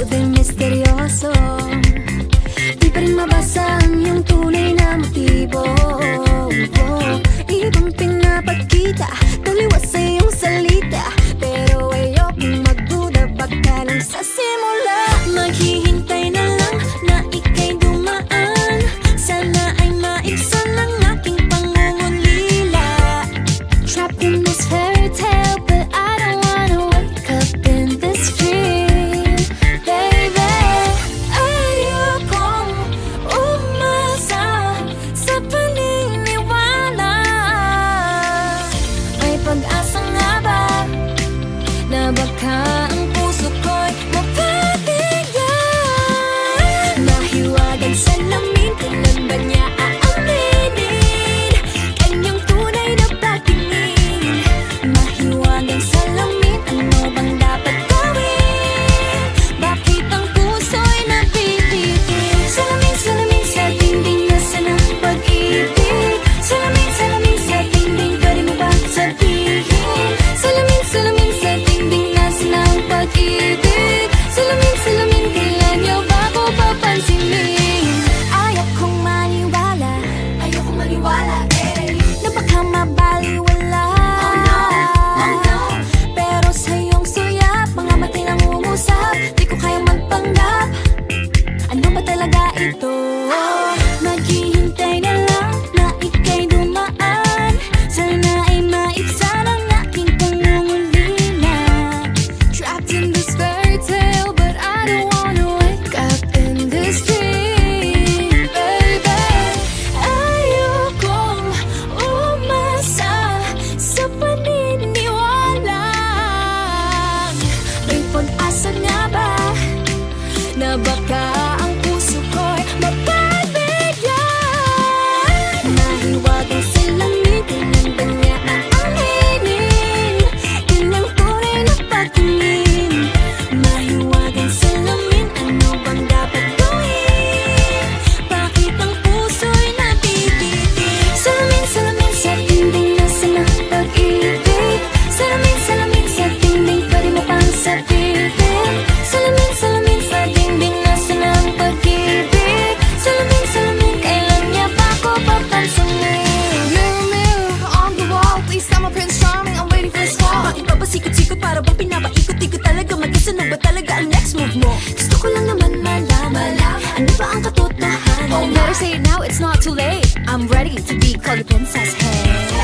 din misteryoso. Di pa rin mabasa ang iyong tunay na motibo. Ibang pinapakita, taliwas sa iyong salita, pero ayokong magduda, baka lang sa simula. Maghihintay na lang na ika'y dumaan, sana ay maibsan ang aking pangungulila. Trapped in this fairy tale, but I don't wanna wake up in this dream, baby. Ayokong umasa sa paniniwala. May pag-asa nga ba na baka ang puso ko'y mapabigyan? Mahiwagan sa lamin, kailan ba niya aaminin kanyang tunay na pagtingin? Mahiwagan sa lamin, ano bang dapat gawin? Bakit ang puso'y napipitin? Salamin, salamin sa dingding, nasaan ang pag-ibig? Salamin, salamin sa dingding, pwede mo ba sabihin? Salamin, salamin sa dingding, nasaan ang pag-ibig? Salamin, salamin, kailan niyo ba ako papansinin? Ayokong maniwala, na baka mabaliwala. Oh no, pero sa iyong suyap, mga matay lang umusap, di ko kayang magpanggap. Ano ba talaga ito? Maghihintay na lang na ika'y dumaan, sana ay maibsan ang aking pangungulila. Trapped in this fairy tale, but I don't wanna wake up in this dream, baby. Ayokong umasa sa paniniwala. May pag-asa nga ba na baka ang puso ko'y mapabigyan? Mahiwagan sa langit, kailan ba niya aaminin kanyang tunay na pagtingin? Mahiwagan sa lamin, ano bang dapat gawin? Bakit ang puso'y nabibitin? Salamin, salamin sa dingding, nasaan ang pag-ibig? Salamin, salamin sa dingding, pwede mo pang sabihin? Salamin, salamin sa dingding, nasaan ang pag-ibig? Salamin, salamin, kailan niya ba ako papansinin? Mirror, mirror on the wall, please tell my Prince Charming I'm waiting for this call. Bakit ba pasikot-sikot, para bang pinapaikot-ikot talaga? Mag-isa na ba talaga ang next move mo? Gusto ko lang naman malaman, ano ba ang katotohanan? Oh, better say it now, it's not too late. I'm ready to be called the princess, hey.